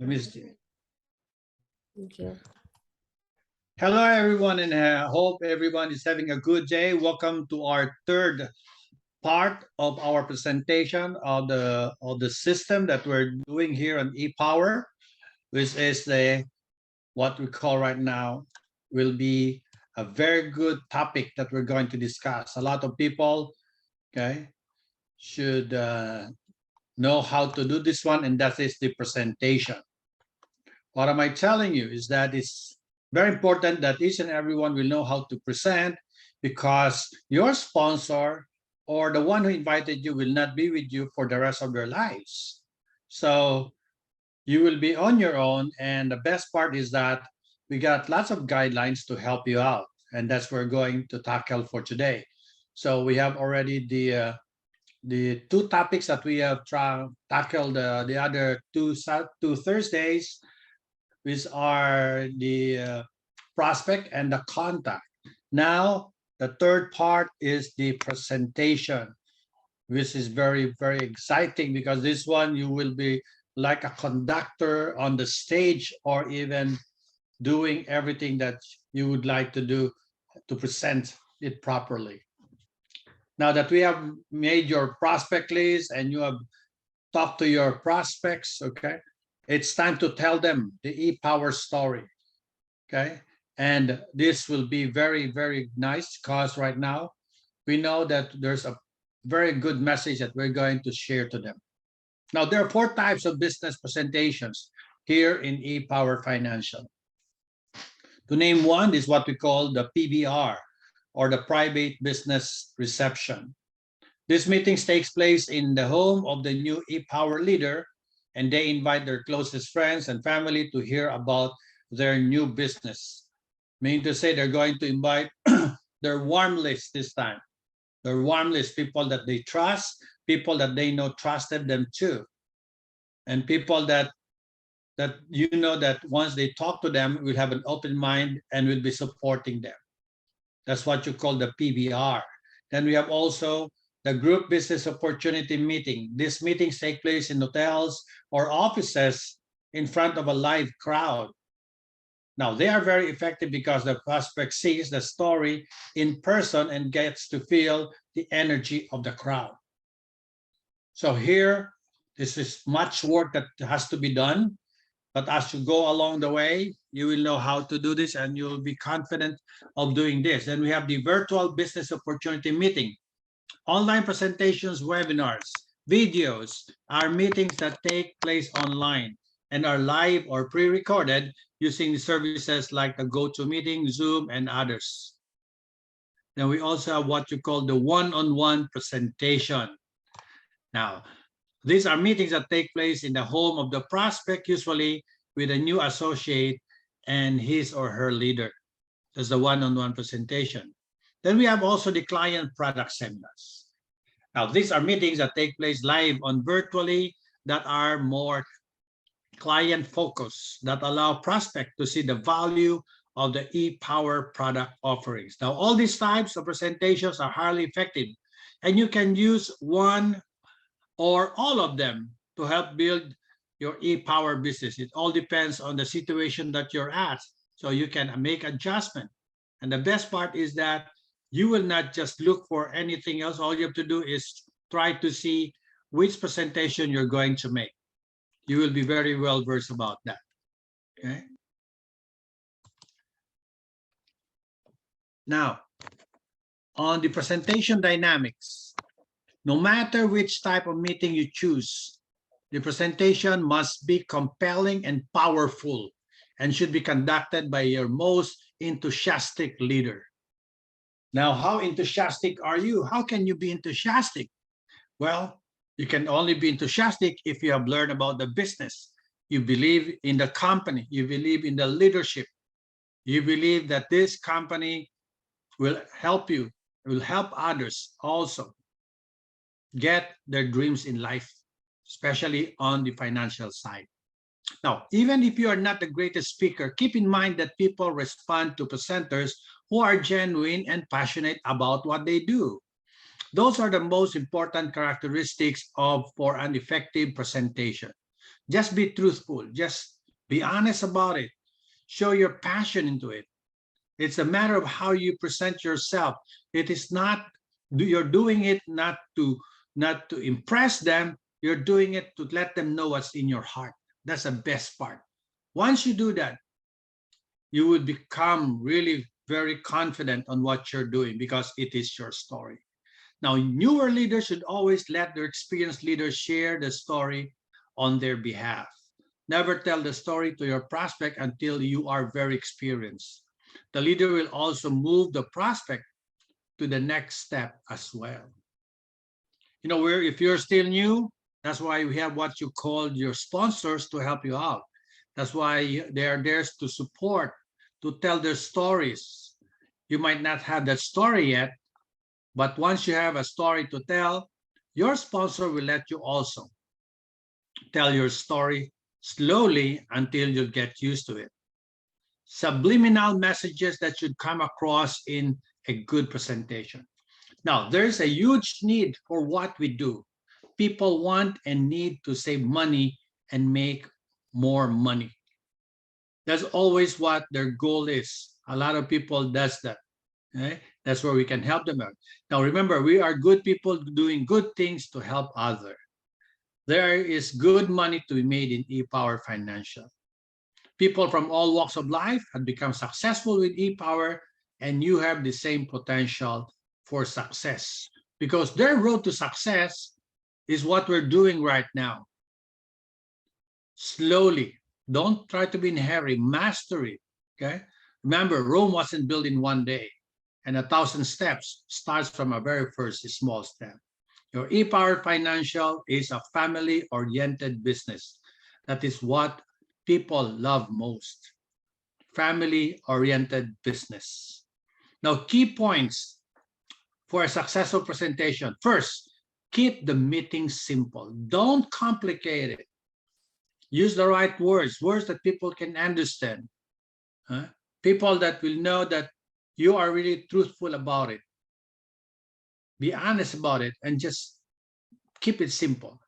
Thank you. Hello, everyone, and I hope everyone is having a good day. Welcome to our third part of our presentation of the system that we're doing here on ePower, which is the what we call right now will be a very good topic that we're going to discuss. A lot of people, okay, should know how to do this one, and that is the presentation. What am I telling you is that it's very important that each and everyone will know how to present, because your sponsor or the one who invited you will not be with you for the rest of their lives. So you will be on your own, and the best part is that we got lots of guidelines to help you out, and that's what we're going to tackle for today. So we have already the two topics that we have tackled the other two Thursdays, which are the prospect and the contact. Now, the third part is the presentation, which is very, very exciting, because this one you will be like a conductor on the stage, or even doing everything that you would like to do to present it properly. Now that we have made your prospect list and you have talked to your prospects, okay, it's time to tell them the ePower story, okay? And this will be very, very nice, because right now we know that there's a very good message that we're going to share to them. Now, there are four types of business presentations here in ePower Financial. To name one is what we call the PBR, or the private business reception. This meetings takes place in the home of the new ePower leader, and they invite their closest friends and family to hear about their new business. Meaning to say, they're going to invite their warm list this time. Their warm list, people that they trust, people that they know trusted them too, and people that you know that once they talk to them will have an open mind and will be supporting them. That's what you call the PBR. Then we have also the group business opportunity meeting. These meetings take place in hotels or offices in front of a live crowd. Now, they are very effective because the prospect sees the story in person and gets to feel the energy of the crowd. So here, this is much work that has to be done. But as you go along the way, you will know how to do this, and you will be confident of doing this. Then we have the virtual business opportunity meeting. Online presentations, webinars, videos are meetings that take place online and are live or pre-recorded using services like the GoToMeeting, Zoom, and others. Then we also have what you call the one-on-one presentation. Now, these are meetings that take place in the home of the prospect, usually with a new associate and his or her leader. That's the one-on-one presentation. Then we have also the client product seminars. Now, these are meetings that take place live on virtually, that are more client focused, that allow prospect to see the value of the ePower product offerings. Now, all these types of presentations are highly effective, and you can use one or all of them to help build your ePower business. It all depends on the situation that you're at, so you can make adjustment. And the best part is that you will not just look for anything else. All you have to do is try to see which presentation you're going to make. You will be very well versed about that. Okay. Now, on the presentation dynamics, no matter which type of meeting you choose, the presentation must be compelling and powerful, and should be conducted by your most enthusiastic leader. Now, how enthusiastic are you? How can you be enthusiastic? Well, you can only be enthusiastic if you have learned about the business. You believe in the company. You believe in the leadership. You believe that this company will help you, will help others also get their dreams in life, especially on the financial side. Now, even if you are not the greatest speaker, keep in mind that people respond to presenters who are genuine and passionate about what they do. Those are the most important characteristics for an effective presentation. Just be truthful. Just be honest about it. Show your passion into it. It's a matter of how you present yourself. It is not, you're doing it not to impress them. You're doing it to let them know what's in your heart. That's the best part. Once you do that, you would become really very confident on what you're doing because it is your story. Now, newer leaders should always let their experienced leaders share the story on their behalf. Never tell the story to your prospect until you are very experienced. The leader will also move the prospect to the next step as well. You know, if you're still new, that's why we have what you call your sponsors to help you out. That's why they are there to support, to tell their stories. You might not have that story yet, but once you have a story to tell, your sponsor will let you also tell your story slowly until you get used to it. Subliminal messages that should come across in a good presentation. Now, there's a huge need for what we do. People want and need to save money and make more money. That's always what their goal is. A lot of people does that. Okay? That's where we can help them out. Now, remember, we are good people doing good things to help others. There is good money to be made in ePower Financial. People from all walks of life have become successful with ePower, and you have the same potential for success because their road to success is what we're doing right now. Slowly, don't try to be in a hurry, master it, okay? Remember, Rome wasn't built in one day, and 1,000 steps starts from a very first small step. Your ePower Financial is a family-oriented business. That is what people love most. Family-oriented business. Now, key points for a successful presentation. First, keep the meeting simple. Don't complicate it. Use the right words, words that people can understand. People that will know that you are really truthful about it. Be honest about it and just keep it simple.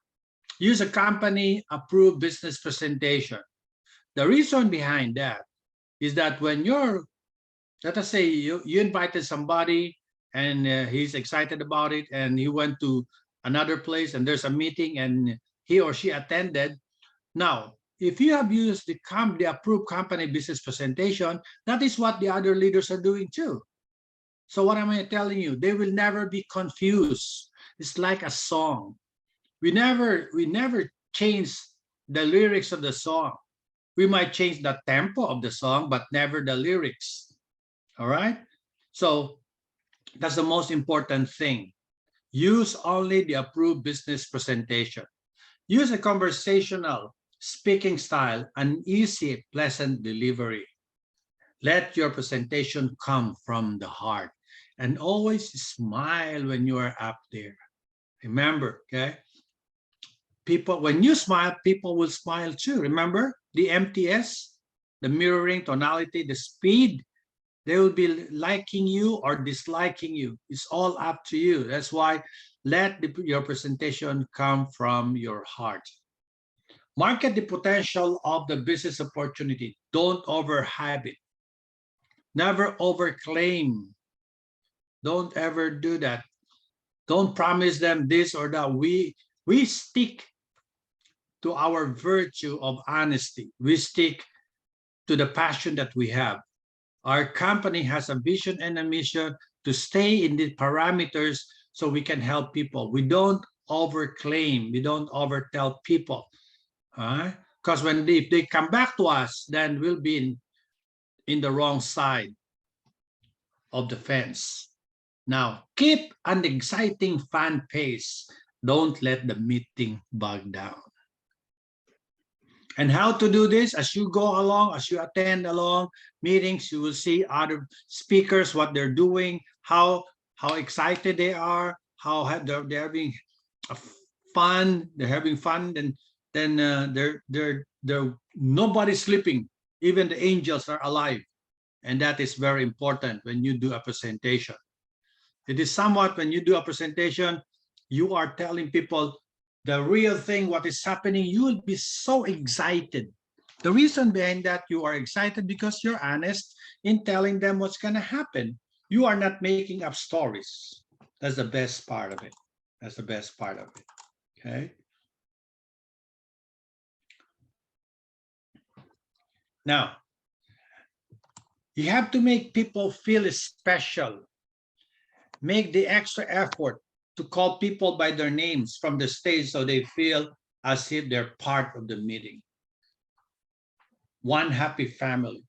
Use a company-approved business presentation. The reason behind that is that when let us say you invited somebody and he's excited about it and he went to another place and there's a meeting and he or she attended. Now, if you have used the approved company business presentation, that is what the other leaders are doing too. So what am I telling you? They will never be confused. It's like a song. We never change the lyrics of the song. We might change the tempo of the song, but never the lyrics. All right? So that's the most important thing. Use only the approved business presentation. Use a conversational speaking style, an easy, pleasant delivery. Let your presentation come from the heart and always smile when you are up there. Remember, okay? People, when you smile, people will smile too. Remember the MTS, the mirroring, tonality, the speed. They will be liking you or disliking you. It's all up to you. That's why let your presentation come from your heart. Market the potential of the business opportunity. Don't overhype it. Never overclaim. Don't ever do that. Don't promise them this or that. We stick to our virtue of honesty. We stick to the passion that we have. Our company has a vision and a mission to stay in the parameters so we can help people. We don't overclaim. We don't overtell people. Because if they come back to us, then we'll be in the wrong side of the fence. Now, keep an exciting fun pace. Don't let the meeting bog down. And how to do this? As you go along, as you attend along meetings, you will see other speakers, what they're doing, how excited they are, how they're having fun. They're having fun, and then they're nobody's sleeping. Even the angels are alive, and that is very important when you do a presentation. It is somewhat when you do a presentation, you are telling people the real thing, what is happening, you will be so excited. The reason behind that you are excited because you're honest in telling them what's going to happen. You are not making up stories. That's the best part of it. That's the best part of it. Okay. Now, you have to make people feel special. Make the extra effort to call people by their names from the stage so they feel as if they're part of the meeting. One happy family.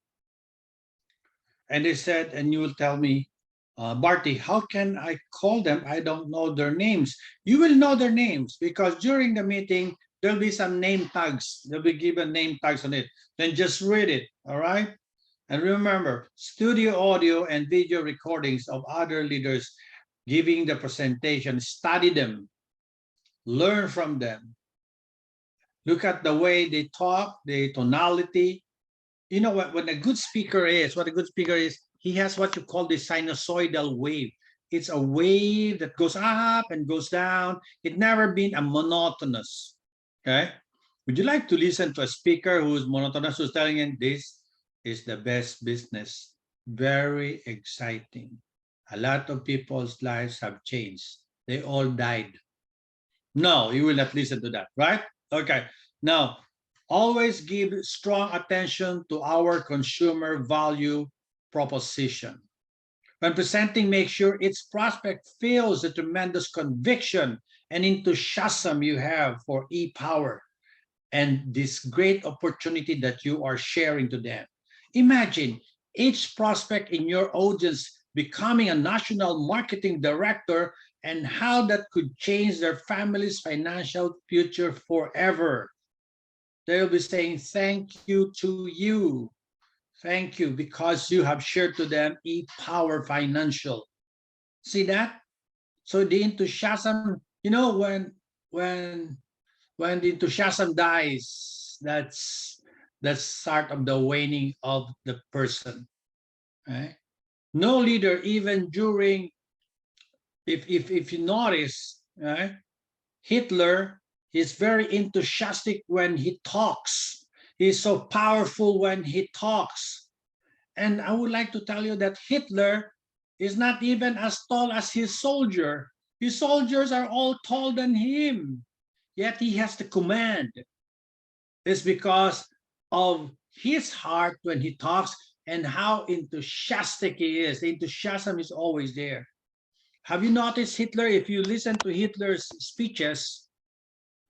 And they said, and you will tell me, Barty, how can I call them? I don't know their names. You will know their names because during the meeting, there'll be some name tags. They'll be given name tags on it. Then just read it, all right? And remember, studio audio and video recordings of other leaders giving the presentation, study them, learn from them. Look at the way they talk, the tonality. You know what a good speaker is, he has what you call the sinusoidal wave. It's a wave that goes up and goes down. It never been a monotonous. Okay. Would you like to listen to a speaker who's monotonous, who's telling you this is the best business? Very exciting. A lot of people's lives have changed. They all died. No, you will not listen to that, right? Okay. Now, always give strong attention to our consumer value proposition. When presenting, make sure its prospect feels the tremendous conviction and enthusiasm you have for e-power and this great opportunity that you are sharing to them. Imagine each prospect in your audience becoming a national marketing director and how that could change their family's financial future forever. They'll be saying thank you to you. Thank you because you have shared to them e-power financial. See that? So the enthusiasm, you know, when the enthusiasm dies, that's start of the waning of the person. Right? No leader, even during, if you notice, right, Hitler is very enthusiastic when he talks. He's so powerful when he talks. And I would like to tell you that Hitler is not even as tall as his soldier. His soldiers are all taller than him, yet he has the command. It's because of his heart when he talks and how enthusiastic he is. The enthusiasm is always there. Have you noticed Hitler? If you listen to Hitler's speeches,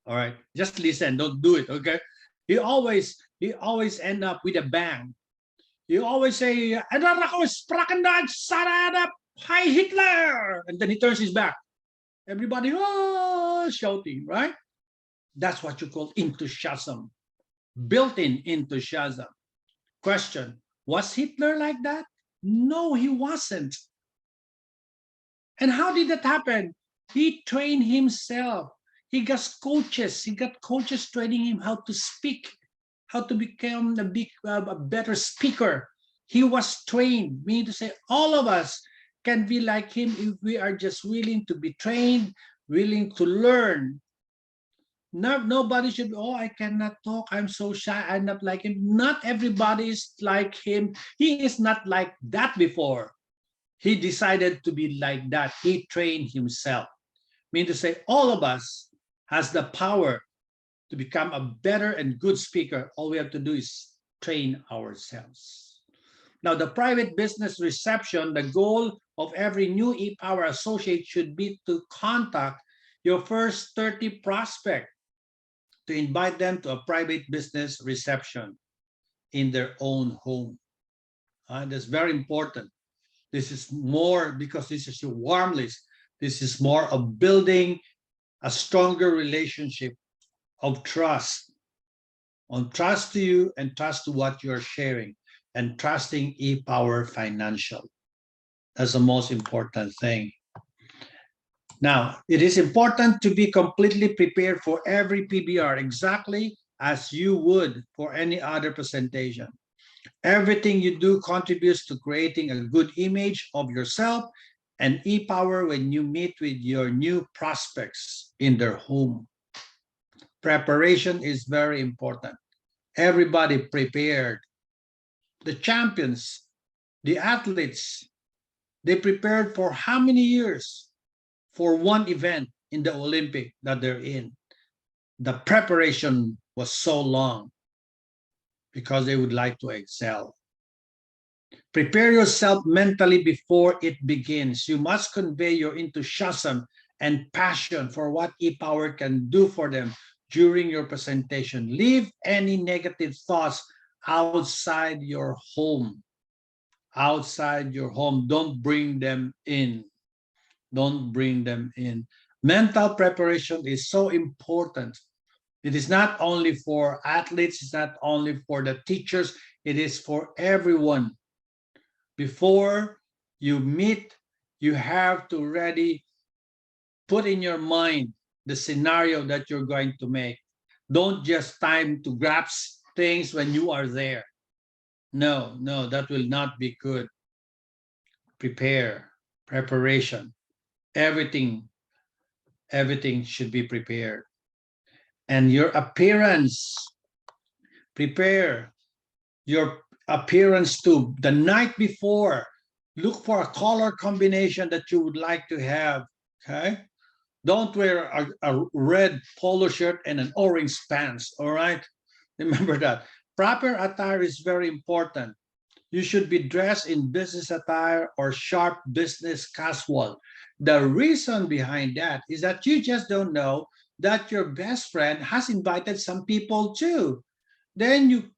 all right, just listen, don't do it, okay? He always end up with a bang. He always say, Hi Hitler! And then he turns his back. Everybody, oh, shouting, right? That's what you call enthusiasm, built-in enthusiasm. Question, was Hitler like that? No, he wasn't. And how did that happen? He trained himself. He got coaches training him how to speak, how to become a better speaker. He was trained, meaning to say all of us can be like him if we are just willing to be trained, willing to learn. Nobody should be, oh, I cannot talk, I'm so shy, I'm not like him. Not everybody is like him. He is not like that before. He decided to be like that. He trained himself. Meaning to say all of us has the power to become a better and good speaker. All we have to do is train ourselves. Now, the private business reception, the goal of every new e-power associate should be to contact your first 30 prospects to invite them to a private business reception in their own home. That's very important. This is more because this is a warm list. This is more of building a stronger relationship of trust, on trust to you and trust to what you're sharing, and trusting e-power financial. That's the most important thing. Now, it is important to be completely prepared for every PBR, exactly as you would for any other presentation. Everything you do contributes to creating a good image of yourself and e-power when you meet with your new prospects in their home. Preparation is very important. Everybody prepared. The champions, the athletes, they prepared for how many years for one event in the Olympic that they're in? The preparation was so long because they would like to excel. Prepare yourself mentally before it begins. You must convey your enthusiasm and passion for what e-power can do for them during your presentation. Leave any negative thoughts outside your home. Outside your home. Don't bring them in. Don't bring them in. Mental preparation is so important. It is not only for athletes, it's not only for the teachers, it is for everyone. Before you meet, you have to already put in your mind the scenario that you're going to make. Don't just time to grasp things when you are there. No, that will not be good. Preparation. Everything should be prepared. And your appearance, prepare your appearance too. The night before, look for a color combination that you would like to have, okay? Don't wear a red polo shirt and an orange pants, all right? Remember that. Proper attire is very important. You should be dressed in business attire or sharp business casual. The reason behind that is that you just don't know that your best friend has invited some people too. Then you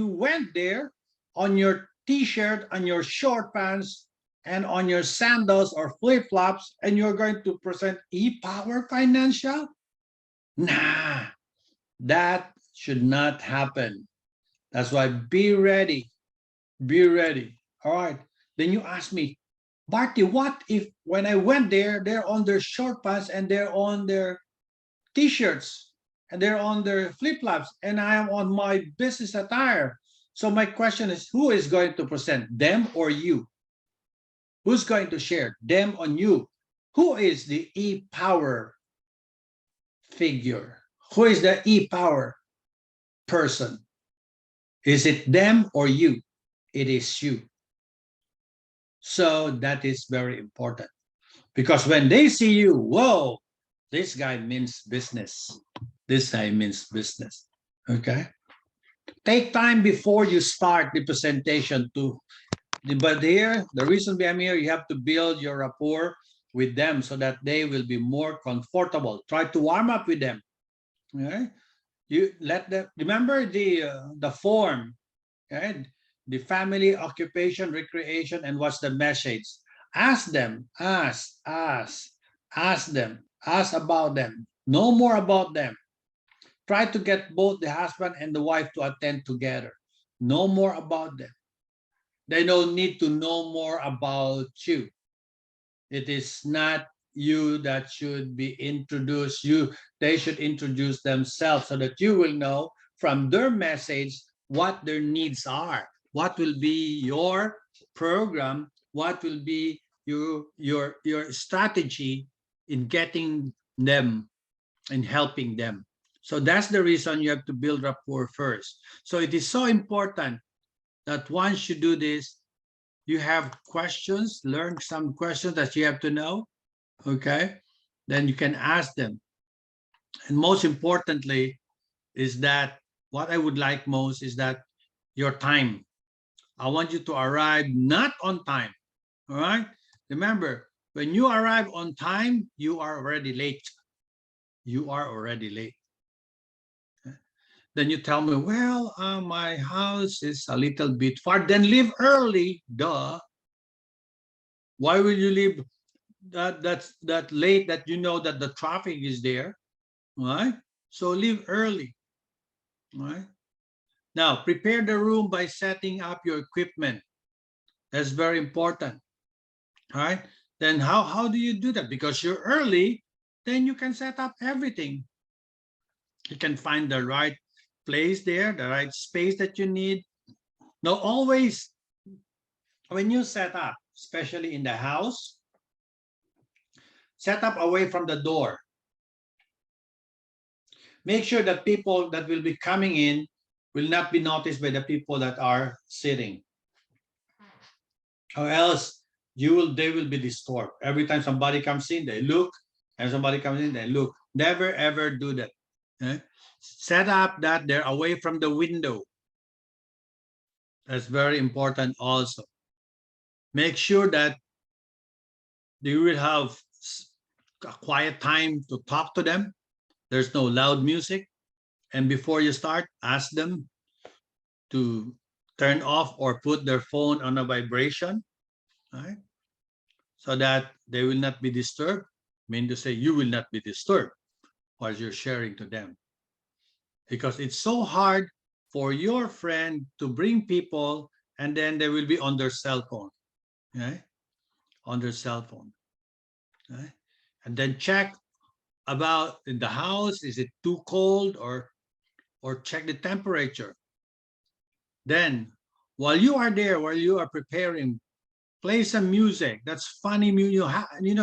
went there on your t-shirt, on your short pants, and on your sandals or flip-flops, and you're going to present e-power financial? Nah, that should not happen. That's why be ready. Be ready. All right. Then you ask me, Barty, what if when I went there, they're on their short pants and they're on their t-shirts and they're on their flip-flops and I am on my business attire? So my question is, who is going to present, them or you? Who's going to share, them on you? Who is the e-power figure? Who is the e-power person? Is it them or you? It is you. So that is very important because when they see you, whoa, this guy means business. This guy means business. Okay. Take time before you start the presentation to, but here, the reason behind here, you have to build your rapport with them so that they will be more comfortable. Try to warm up with them. Okay. You let them remember the form, okay? The family, occupation, recreation, and what's the message? Ask them, ask them, ask about them, know more about them. Try to get both the husband and the wife to attend together. Know more about them. They don't need to know more about you. It is not you that should be introduced. They should introduce themselves so that you will know from their message what their needs are. What will be your program? What will be your strategy in getting them and helping them? So that's the reason you have to build rapport first. So it is so important that once you do this, you have questions, learn some questions that you have to know, okay? Then you can ask them. And most importantly is that what I would like most is that your time. I want you to arrive not on time, all right? Remember, when you arrive on time, you are already late. You are already late. Then you tell me, well, my house is a little bit far. Then leave early, duh. Why will you leave that late that you know that the traffic is there, right? So leave early, right? Now, prepare the room by setting up your equipment. That's very important, right? Then how do you do that? Because you're early, then you can set up everything. You can find the right place there, the right space that you need. Now, always, when you set up, especially in the house, set up away from the door. Make sure that people that will be coming in will not be noticed by the people that are sitting, or else they will be disturbed. Every time somebody comes in, they look, and somebody comes in, they look. Never ever do that. Okay? Set up that they're away from the window. That's very important also. Make sure that you will have a quiet time to talk to them. There's no loud music. And before you start, ask them to turn off or put their phone on a vibration, right? So that they will not be disturbed. I mean to say you will not be disturbed while you're sharing to them. Because it's so hard for your friend to bring people and then they will be on their cell phone, right? On their cell phone. Right? And then check about in the house, is it too cold, or check the temperature. Then while you are there, while you are preparing, play some music. That's funny music.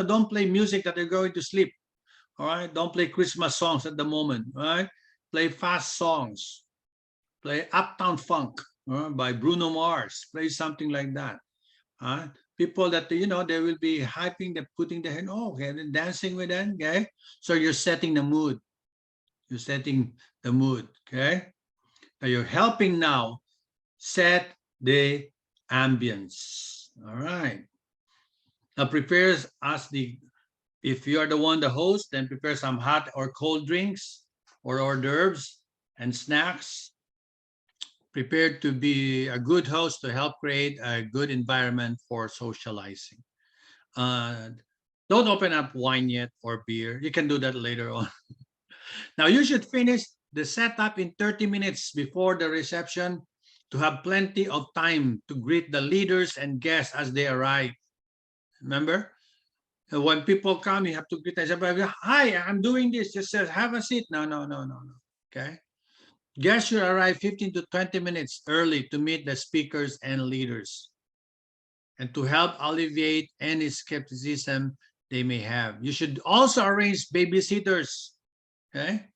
Don't play music that they're going to sleep. All right. Don't play Christmas songs at the moment. All right. Play fast songs. Play Uptown Funk by Bruno Mars. Play something like that. People that they will be hyping, they're putting their hand, okay, and dancing with them. Okay. So you're setting the mood. You're setting the mood. Okay. Now you're helping now set the ambience. All right. Now prepares us if you are the one the host, then prepare some hot or cold drinks or hors d'oeuvres and snacks. Prepared to be a good host to help create a good environment for socializing. Don't open up wine yet or beer. You can do that later on. Now you should finish the setup in 30 minutes before the reception to have plenty of time to greet the leaders and guests as they arrive. Remember? When people come, you have to greet them. Hi, I'm doing this. Just says, have a seat. No. Okay. Guests should arrive 15 to 20 minutes early to meet the speakers and leaders and to help alleviate any skepticism they may have. You should also arrange babysitters. Okay.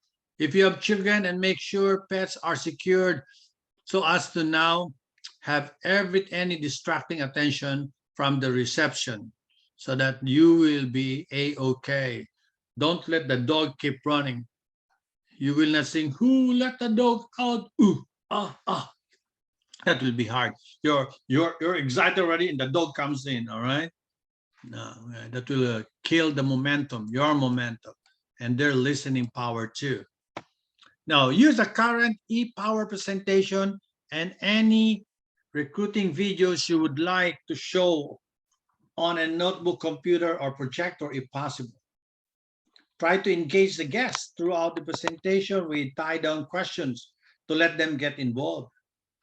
If you have children, and make sure pets are secured so as to now have any distracting attention from the reception so that you will be a-okay. Don't let the dog keep running. You will not sing, who let the dog out? Ooh, that will be hard. You're excited already and the dog comes in, all right? No, that will kill the momentum, your momentum, and their listening power too. Now, use the current e-power presentation and any recruiting videos you would like to show on a notebook, computer, or projector if possible. Try to engage the guests throughout the presentation with tie-down questions to let them get involved.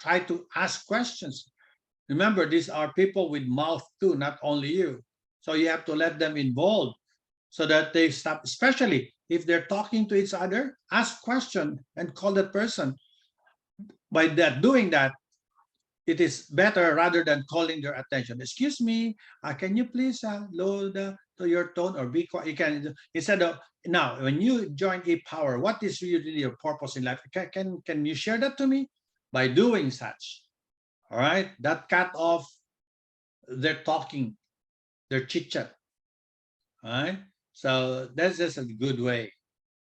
Try to ask questions. Remember, these are people with mouth too, not only you. So you have to let them involved so that they stop, especially if they're talking to each other, ask question and call that person. By doing that, it is better rather than calling their attention. Excuse me, can you please lower to your tone or be quiet? You can, instead of, now, when you join e-power, what is really your purpose in life? Can you share that to me? By doing such, all right, that cut off their talking, their chit chat, all right? So that's just a good way,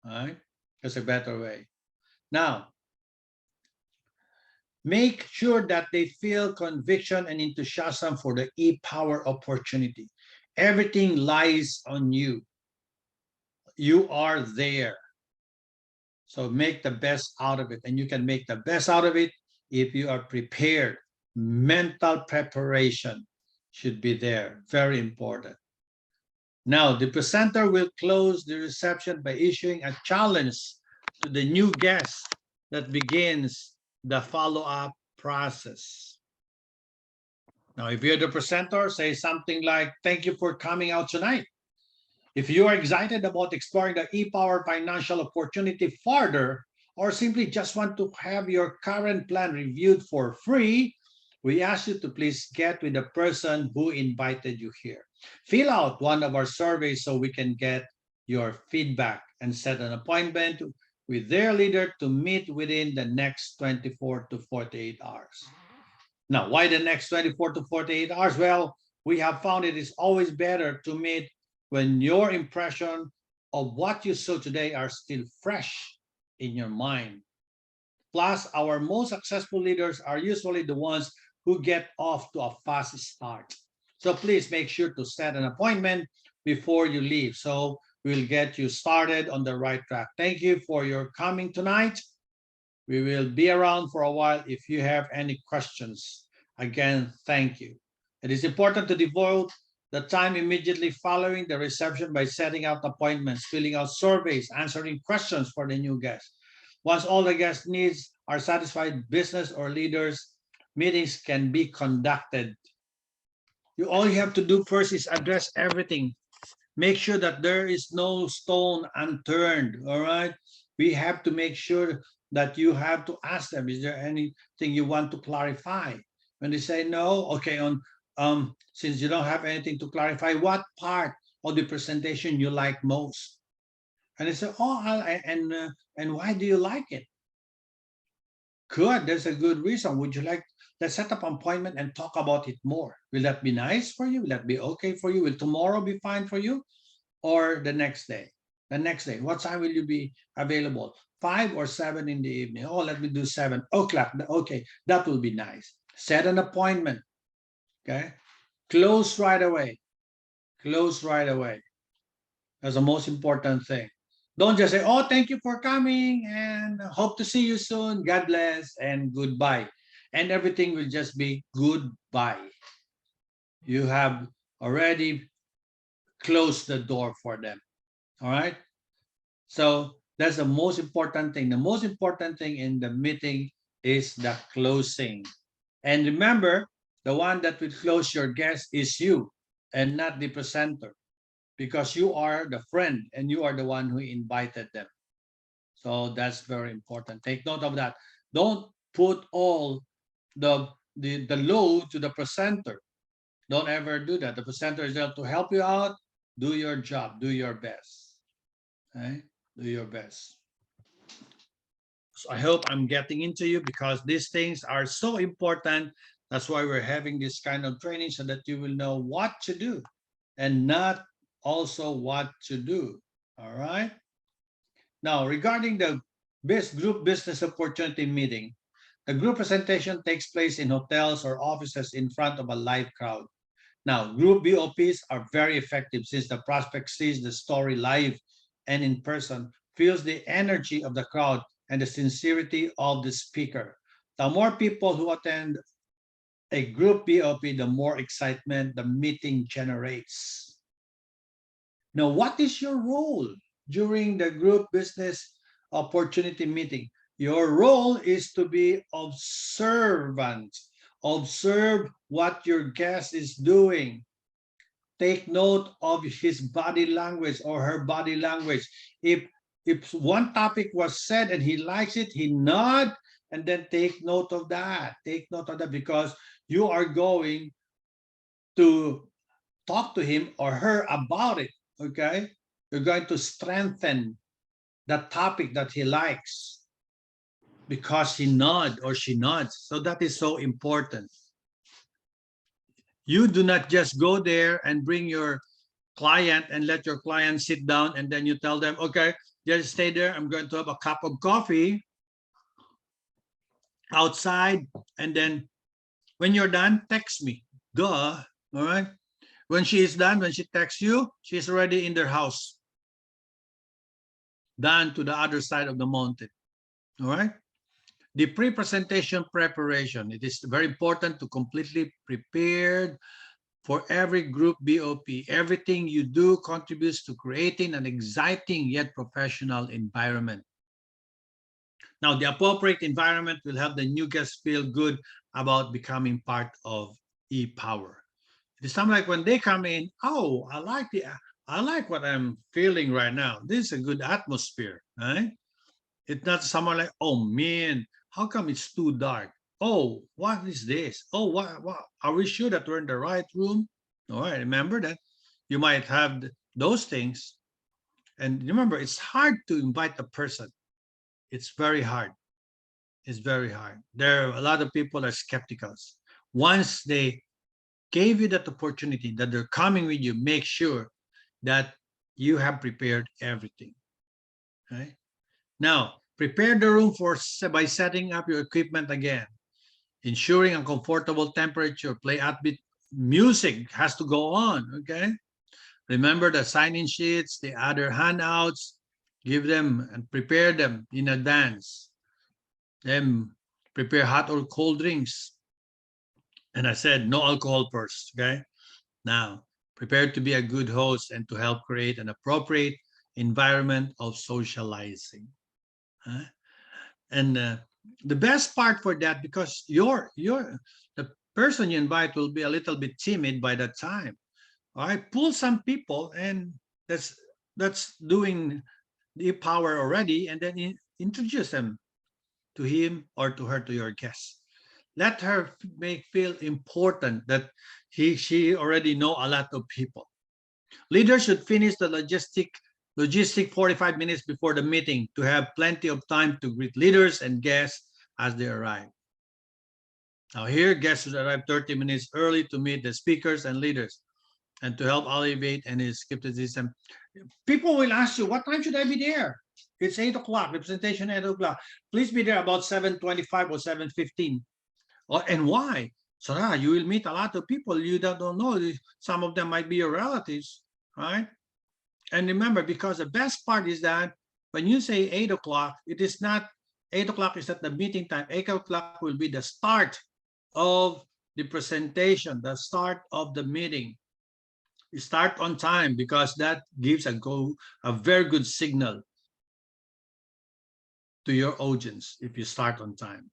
all right? That's a better way. Now, make sure that they feel conviction and enthusiasm for the e-power opportunity. Everything lies on you. You are there. So make the best out of it. And you can make the best out of it if you are prepared. Mental preparation should be there. Very important. Now, the presenter will close the reception by issuing a challenge to the new guest that begins the follow-up process. Now, if you're the presenter, say something like, thank you for coming out tonight. If you are excited about exploring the e-power financial opportunity further, or simply just want to have your current plan reviewed for free, we ask you to please get with the person who invited you here. Fill out one of our surveys so we can get your feedback and set an appointment with their leader to meet within the next 24 to 48 hours. Now, why the next 24 to 48 hours? Well, we have found it is always better to meet when your impression of what you saw today are still fresh in your mind. Plus, our most successful leaders are usually the ones who get off to a fast start. So please make sure to set an appointment before you leave. So we'll get you started on the right track. Thank you for your coming tonight. We will be around for a while if you have any questions. Again, thank you. It is important to devote the time immediately following the reception by setting out appointments, filling out surveys, answering questions for the new guests. Once all the guest needs are satisfied, business or leaders meetings can be conducted. All you have to do first is address everything. Make sure that there is no stone unturned. All right. We have to make sure that you have to ask them, is there anything you want to clarify? When they say no, okay, since you don't have anything to clarify, what part of the presentation you like most? And they say, oh, and why do you like it? Good, there's a good reason. Would you like, let's set up an appointment and talk about it more. Will that be nice for you? Will that be okay for you? Will tomorrow be fine for you? Or the next day? The next day, what time will you be available? 5 or 7 in the evening? Oh, let me do 7 o'clock. Okay, that will be nice. Set an appointment. Okay, close right away. Close right away. That's the most important thing. Don't just say, oh, thank you for coming and hope to see you soon. God bless and goodbye. And everything will just be goodbye. You have already closed the door for them. All right. So that's the most important thing. The most important thing in the meeting is the closing. And remember, the one that will close your guest is you and not the presenter, because you are the friend and you are the one who invited them. So that's very important. Take note of that. Don't put all the load to the presenter. Don't ever do that. The presenter is there to help you out. Do your job. Do your best. Okay? Do your best. So I hope I'm getting into you, because these things are so important. That's why we're having this kind of training, so that you will know what to do and not also what to do. All right. Now, regarding the group business opportunity meeting, the group presentation takes place in hotels or offices in front of a live crowd. Now, group BOPs are very effective, since the prospect sees the story live and in person, feels the energy of the crowd and the sincerity of the speaker. The more people who attend a group BOP, the more excitement the meeting generates. Now, what is your role during the group business opportunity meeting? Your role is to be observant. Observe what your guest is doing. Take note of his body language or her body language. If one topic was said and he likes it, he nod, and then take note of that. Take note of that, because you are going to talk to him or her about it. Okay, you're going to strengthen the topic that he likes because he nods or she nods. So that is so important. You do not just go there and bring your client and let your client sit down and then you tell them, okay, just stay there. I'm going to have a cup of coffee outside. And then when you're done, text me. Duh. All right. When she is done, when she texts you, she's already in their house, done to the other side of the mountain. All right. The pre-presentation preparation. It is very important to completely prepared for every group BOP. Everything you do contributes to creating an exciting yet professional environment. Now, the appropriate environment will help the new guests feel good about becoming part of ePower. It's something like when they come in, oh, I like what I'm feeling right now. This is a good atmosphere, right? It's not someone like, oh man, how come it's too dark? Oh, what is this? Oh, what? Are we sure that we're in the right room? All right, remember that you might have those things. And remember, it's hard to invite a person It's very hard. It's very hard. There are a lot of people are skeptical. Once they gave you that opportunity that they're coming with you, make sure that you have prepared everything. Right? Now, prepare the room by setting up your equipment again, ensuring a comfortable temperature. Play upbeat music has to go on. Okay. Remember the sign-in sheets, the other handouts. Give them and prepare them in advance. Then prepare hot or cold drinks. And I said no alcohol first. Okay. Now, prepare to be a good host and to help create an appropriate environment of socializing. Huh? And the best part for that, because the person you invite will be a little bit timid by that time. All right, pull some people, and that's doing the power already, and then introduce them to him or to her, to your guest. Let her make feel important that she already know a lot of people. Leaders should finish the logistic 45 minutes before the meeting to have plenty of time to greet leaders and guests as they arrive. Now here, guests should arrive 30 minutes early to meet the speakers and leaders and to help alleviate any skepticism. People will ask you, what time should I be there? It's 8 o'clock, representation 8 o'clock. Please be there about 7:25 or 7:15. And why? So you will meet a lot of people you don't know. Some of them might be your relatives, right? And remember, because the best part is that when you say 8 o'clock, it is not 8 o'clock is not the meeting time. 8 o'clock will be the start of the presentation, the start of the meeting. You start on time because that gives a very good signal to your audience if you start on time.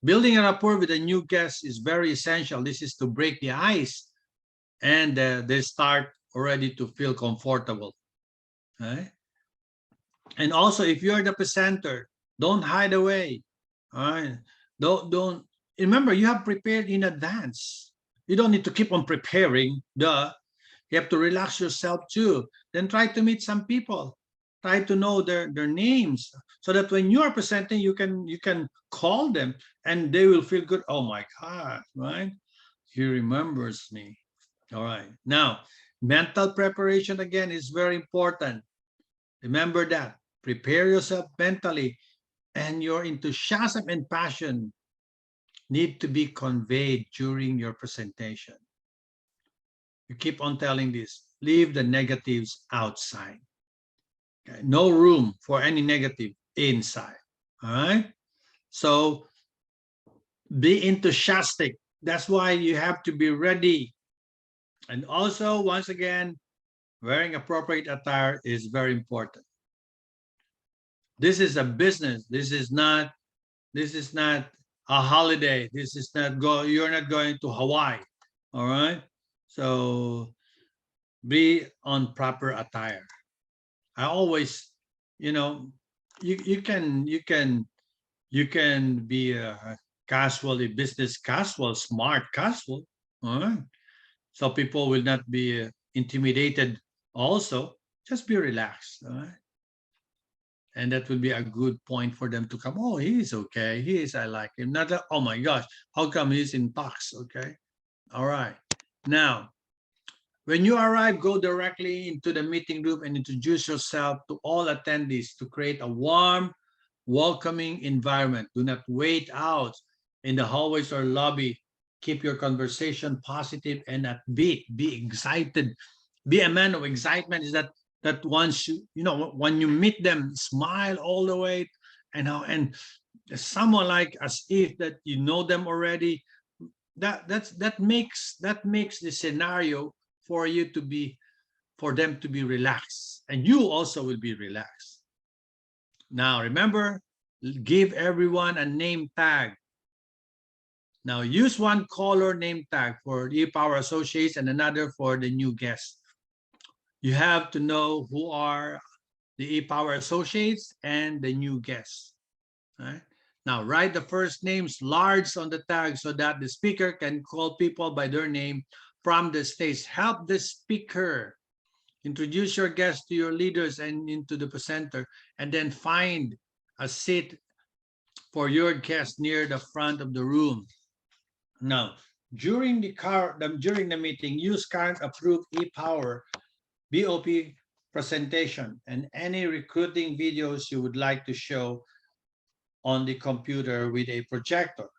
Building a rapport with a new guest is very essential. This is to break the ice and they start already to feel comfortable. Right? And also, if you're the presenter, don't hide away. All right? Don't remember, you have prepared in advance. You don't need to keep on preparing. You have to relax yourself too. Then try to meet some people. Try to know their names so that when you are presenting, you can call them and they will feel good. Oh my God, right? He remembers me. All right. Now, mental preparation again is very important. Remember that. Prepare yourself mentally, and your enthusiasm and passion need to be conveyed during your presentation. You keep on telling this. Leave the negatives outside. Okay? No room for any negative inside. All right? So be enthusiastic. That's why you have to be ready. And also, once again, wearing appropriate attire is very important. This is a business. This is not a holiday. This is not you're not going to Hawaii. All right. So be on proper attire. I always, you can be a casually business casual, smart casual. All right. So people will not be intimidated. Also, just be relaxed. All right. And that will be a good point for them to come. Oh, he's okay. I like him. Not that, oh my gosh, how come he's in talks? Okay. All right. Now, when you arrive, go directly into the meeting room and introduce yourself to all attendees to create a warm, welcoming environment. Do not wait out in the hallways or lobby. Keep your conversation positive and upbeat. Be excited. Be a man of excitement. Is that once when you meet them, smile all the way, and someone like as if that you know them already. That makes the scenario for them to be relaxed, and you also will be relaxed. Now remember, give everyone a name tag. Now use one color name tag for the Power associates and another for the new guests. You have to know who are the ePower associates and the new guests. Right? Now write the first names large on the tag so that the speaker can call people by their name from the stage. Help the speaker. Introduce your guests to your leaders and into the presenter, and then find a seat for your guest near the front of the room. Now, during the meeting, use current approved ePower BOP presentation and any recruiting videos you would like to show on the computer with a projector.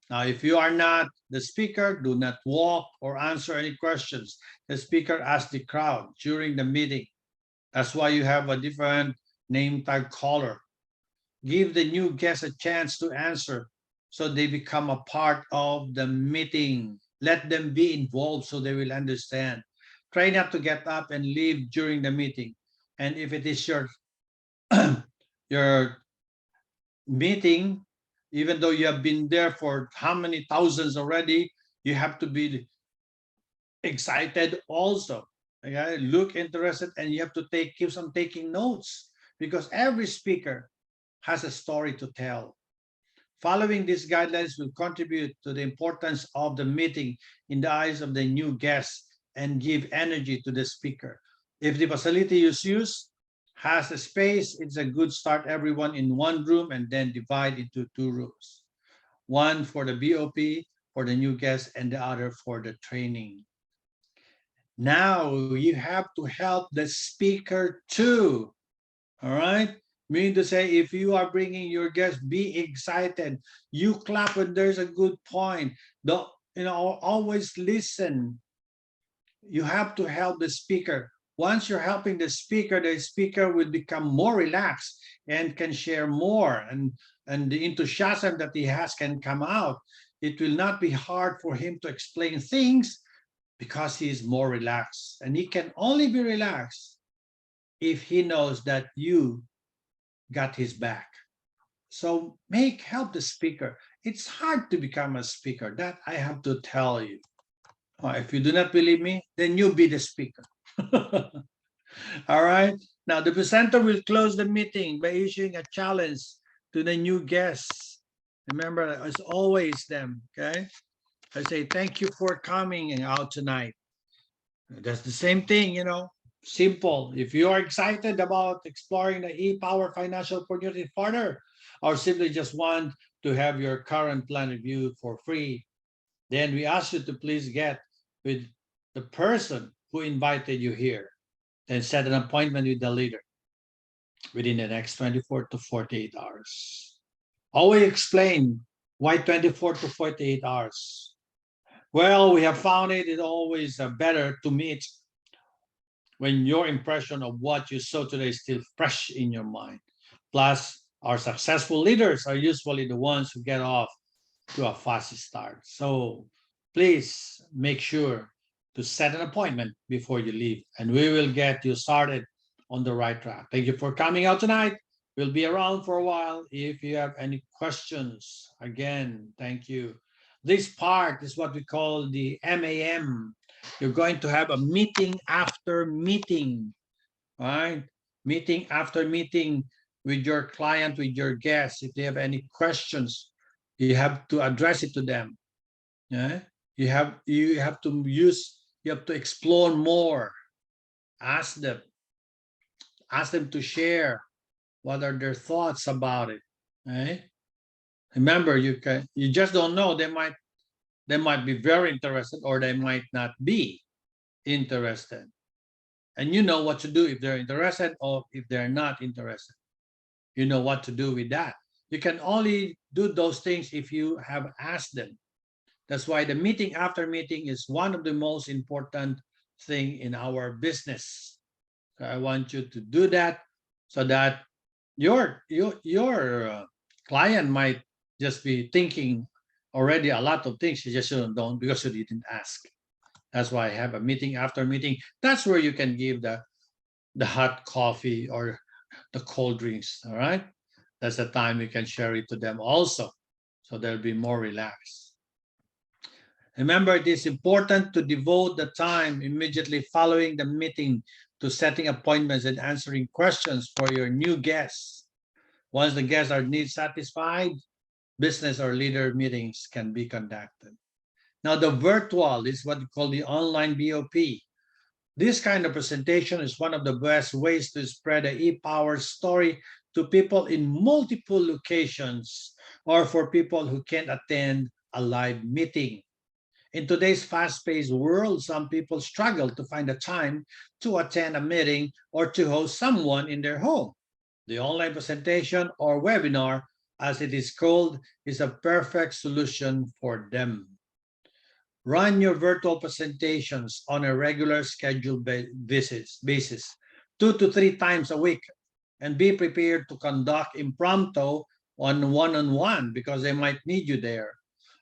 Now, if you are not the speaker, do not walk or answer any questions. The speaker asks the crowd during the meeting. That's why you have a different name tag color. Give the new guests a chance to answer so they become a part of the meeting. Let them be involved so they will understand. Try not to get up and leave during the meeting. And if it is your your meeting, even though you have been there for how many thousands already, you have to be excited also. Okay? Look interested, and you have to keep on taking notes, because every speaker has a story to tell. Following these guidelines will contribute to the importance of the meeting in the eyes of the new guests and give energy to the speaker. If the facility you use has a space, it's a good start everyone in one room and then divide into 2 rooms. One for the BOP, for the new guests, and the other for the training. Now you have to help the speaker too, all right? Meaning to say, if you are bringing your guest, be excited. You clap when there's a good point. Don't, always listen. You have to help the speaker. Once you're helping the speaker will become more relaxed and can share more, and the enthusiasm that he has can come out. It will not be hard for him to explain things because he is more relaxed, and he can only be relaxed if he knows that you got his back. So help the speaker. It's hard to become a speaker, that I have to tell you. If you do not believe me, then you be the speaker. All right. Now the presenter will close the meeting by issuing a challenge to the new guests. Remember, as always, them. Okay. I say thank you for coming out tonight. That's the same thing, simple. If you are excited about exploring the ePower financial opportunity further, or simply just want to have your current plan reviewed for free, then we ask you to please get with the person who invited you here and set an appointment with the leader within the next 24 to 48 hours. Always explain why 24 to 48 hours. Well, we have found it is always better to meet when your impression of what you saw today is still fresh in your mind. Plus, our successful leaders are usually the ones who get off to a fast start. So please make sure to set an appointment before you leave, and we will get you started on the right track. Thank you for coming out tonight. We'll be around for a while if you have any questions. Again, thank you. This part is what we call the MAM. You're going to have a meeting after meeting, right? Meeting after meeting with your client, with your guests. If they have any questions, you have to address it to them. Yeah? You have to explore more. Ask them to share what are their thoughts about it. Right? Remember, you just don't know. They might be very interested, or they might not be interested. And you know what to do if they're interested or if they're not interested. You know what to do with that. You can only do those things if you have asked them. That's why the meeting after meeting is one of the most important thing in our business. So I want you to do that so that your client might just be thinking already a lot of things. You just don't, because you didn't ask. That's why I have a meeting after meeting. That's where you can give the hot coffee or the cold drinks. All right. That's the time you can share it to them also. So they'll be more relaxed. Remember, it is important to devote the time immediately following the meeting to setting appointments and answering questions for your new guests. Once the guests are needs satisfied, business or leader meetings can be conducted. Now, the virtual is what we call the online BOP. This kind of presentation is one of the best ways to spread the ePower story to people in multiple locations or for people who can't attend a live meeting. In today's fast-paced world, some people struggle to find a time to attend a meeting or to host someone in their home. The online presentation or webinar, as it is called, is a perfect solution for them. Run your virtual presentations on a regular scheduled basis, 2 to 3 times a week, and be prepared to conduct impromptu on one-on-one because they might need you there.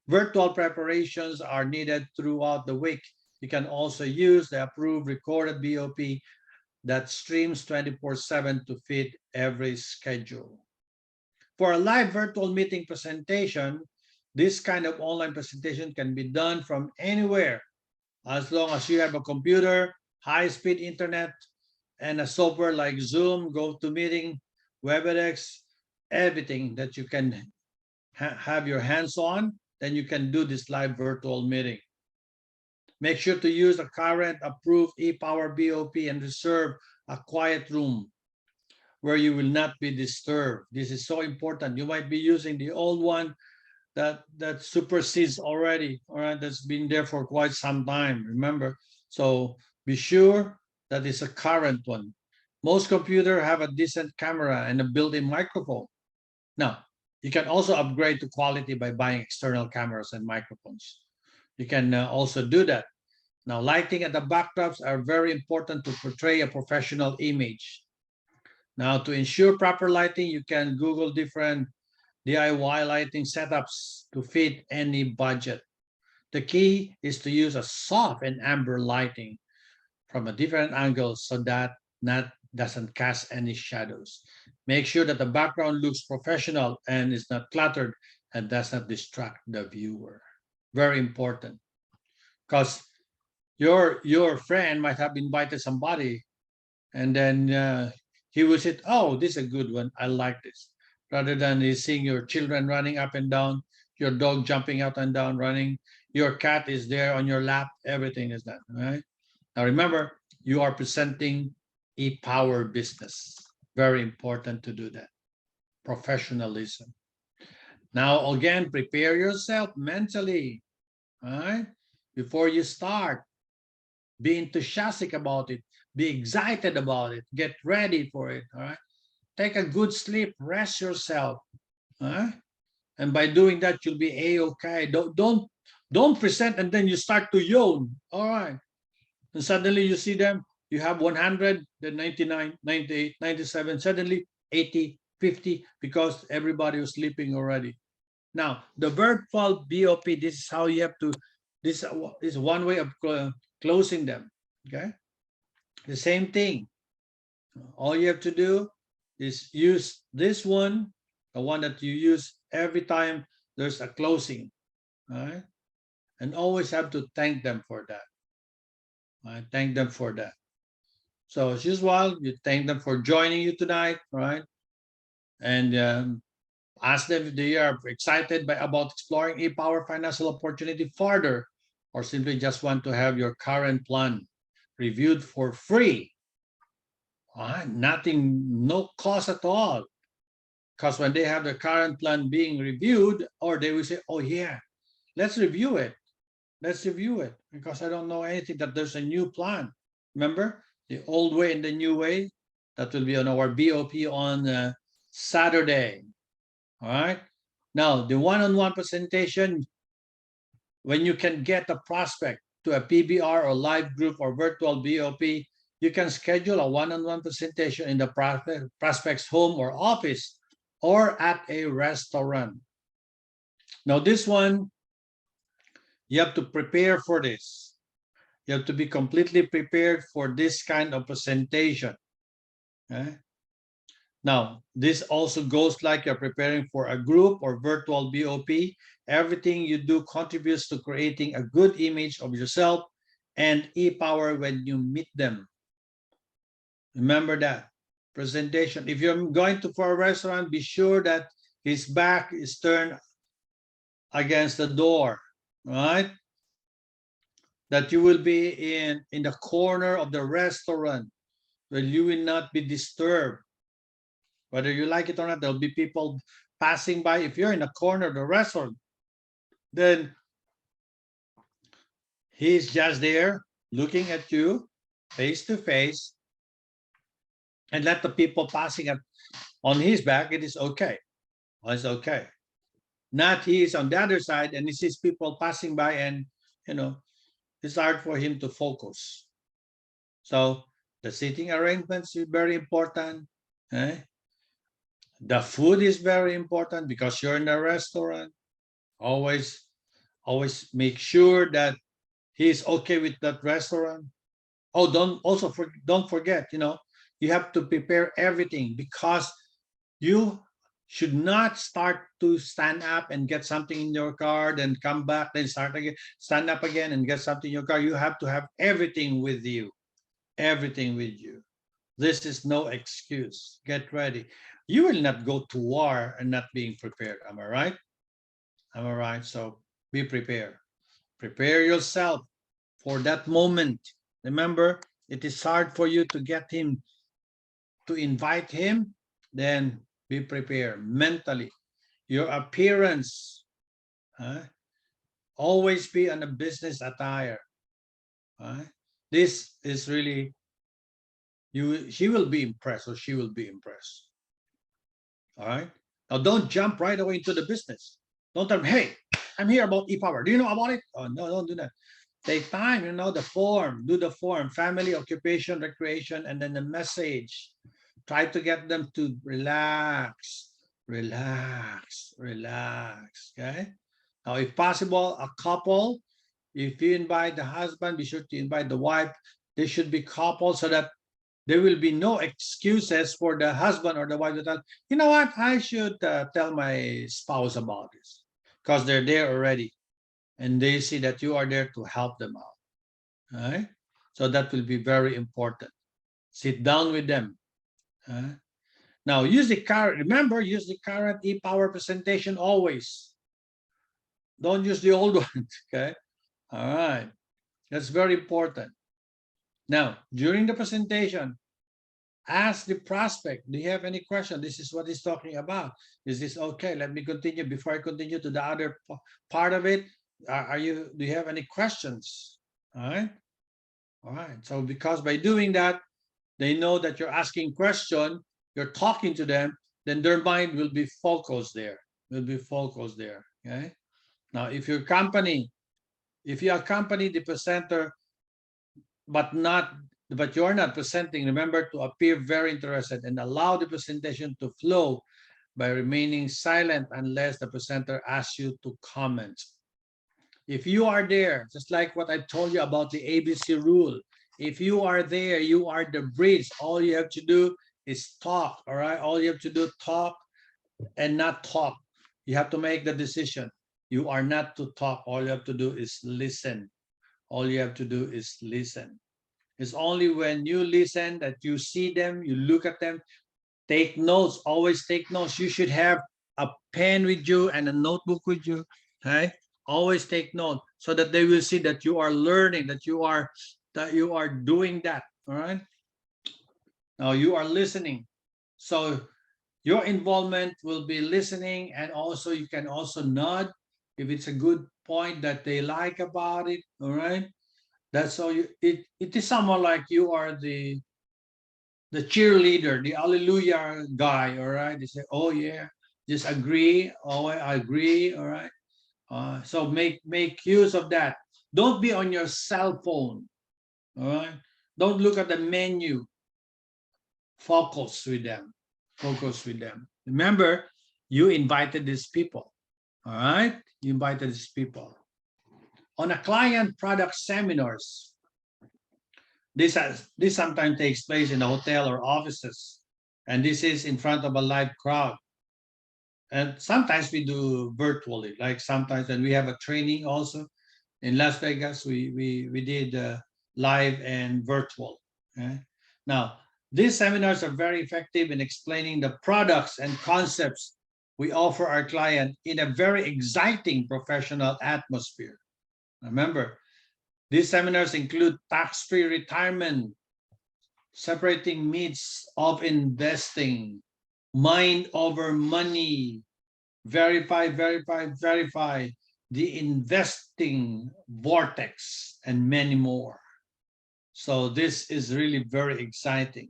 Virtual preparations are needed throughout the week. You can also use the approved recorded BOP that streams 24/7 to fit every schedule. For a live virtual meeting presentation, this kind of online presentation can be done from anywhere as long as you have a computer, high-speed internet, and a software like Zoom, GoToMeeting, Webex, everything that you can have your hands on, then you can do this live virtual meeting. Make sure to use a current approved ePower BOP and reserve a quiet room where you will not be disturbed. This is so important. You might be using the old one that supersedes already, all right, that's been there for quite some time, remember? So be sure that it's a current one. Most computers have a decent camera and a built-in microphone. Now, you can also upgrade to quality by buying external cameras and microphones. You can also do that. Now, lighting and the backdrops are very important to portray a professional image. Now, to ensure proper lighting, you can Google different DIY lighting setups to fit any budget. The key is to use a soft and amber lighting from a different angle so that doesn't cast any shadows. Make sure that the background looks professional and is not cluttered and does not distract the viewer. Very important, because your friend might have invited somebody and then he will say, oh, this is a good one, I like this, rather than seeing your children running up and down, your dog jumping up and down, running, your cat is there on your lap, everything is that, right? Now remember, you are presenting ePower business. Very important to do that. Professionalism. Now again, prepare yourself mentally, all right? Before you start, be enthusiastic about it, be excited about it, get ready for it, all right? Take a good sleep, rest yourself, all right? And by doing that, you'll be a-okay. Don't present and then you start to yawn, all right? And suddenly you see them, you have 100, then 99, 98, 97, suddenly 80, 50, because everybody was sleeping already. Now, the virtual BOP, this is how you have to, this is one way of closing them, okay? The same thing. All you have to do is use this one, the one that you use every time there's a closing, right? And always have to thank them for that. Right? Thank them for that. So as usual, you thank them for joining you tonight, right? And ask them if they are excited about exploring ePower financial opportunity further, or simply just want to have your current plan reviewed for free. Nothing, no cost at all. Because when they have the current plan being reviewed, or they will say, oh yeah, let's review it. Let's review it, because I don't know anything that there's a new plan. Remember, the old way and the new way? That will be on our BOP on Saturday. All right. Now, the one-on-one presentation, when you can get a prospect to a PBR or live group or virtual BOP, you can schedule a one-on-one presentation in the prospect's home or office or at a restaurant. Now, this one, you have to prepare for this. You have to be completely prepared for this kind of presentation. Okay? Now, this also goes like you're preparing for a group or virtual BOP. Everything you do contributes to creating a good image of yourself and ePower when you meet them. Remember that. Presentation. If you're going for a restaurant, be sure that his back is turned against the door, right? That you will be in the corner of the restaurant where you will not be disturbed, Whether you like it or not, there'll be people passing by. If you're in a corner of the restaurant, then he's just there looking at you face to face, and let the people passing on his back, it is okay. It's okay. Not he is on the other side and he sees people passing by, and you know it's hard for him to focus. So the seating arrangements is very important. Eh? The food is very important because you're in a restaurant. Always, always make sure that he's okay with that restaurant. Oh, don't forget, you have to prepare everything, because you should not start to stand up and get something in your car, then come back, then start again, stand up again and get something in your car. You have to have everything with you. Everything with you. This is no excuse. Get ready. You will not go to war and not being prepared. Am I right? Am I right? So be prepared. Prepare yourself for that moment. Remember, it is hard for you to get him, to invite him, then be prepared mentally. Your appearance, always be on a business attire. This is really, he will be impressed or she will be impressed. All right. Now don't jump right away into the business. Don't tell me, hey, I'm here about e-power. Do you know about it? Oh, no, don't do that. Take time, the form, do the form, family, occupation, recreation, and then the message. Try to get them to relax, relax, relax, okay? Now, if possible, a couple, if you invite the husband, be sure to invite the wife. They should be coupled so that there will be no excuses for the husband or the wife to tell, you know what, I should tell my spouse about this, because they're there already and they see that you are there to help them out. All right? So that will be very important. Sit down with them. Now, use the current, remember, use the current e-power presentation always. Don't use the old one, okay? All right. That's very important. Now, during the presentation, ask the prospect, do you have any question? This is what he's talking about. Is this okay? Let me continue. Before I continue to the other part of it, do you have any questions? All right. All right. So because by doing that, they know that you're asking question, you're talking to them, then their mind will be focused there. Okay. Now, if you accompany the presenter, but you're not presenting, remember to appear very interested and allow the presentation to flow by remaining silent unless the presenter asks you to comment. If you are there, just like what I told you about the ABC rule, if you are there, you are the bridge. All you have to do is talk, all right? All you have to do, talk and not talk. You have to make the decision. You are not to talk. All you have to do is listen. All you have to do is listen. It's only when you listen that you see them, you look at them, take notes, always take notes. You should have a pen with you and a notebook with you, okay? Always take note so that they will see that you are learning, that you are doing that, all right? Now you are listening. So your involvement will be listening, and also you can also nod if it's a good point that they like about it, all right? That's all it is somewhat like you are the cheerleader, the hallelujah guy, all right? They say, oh yeah, just agree, oh I agree, all right? So make use of that. Don't be on your cell phone, all right? Don't look at the menu. Focus with them. Focus with them. Remember, you invited these people, all right? You invited these people. On a client product seminars, this sometimes takes place in a hotel or offices, and this is in front of a live crowd. And sometimes we do virtually, like sometimes when we have a training also in Las Vegas, we did live and virtual. Okay? Now, these seminars are very effective in explaining the products and concepts we offer our client in a very exciting professional atmosphere. Remember, these seminars include tax-free retirement, separating needs of investing, mind over money, verify, verify, verify, the investing vortex, and many more. So this is really very exciting.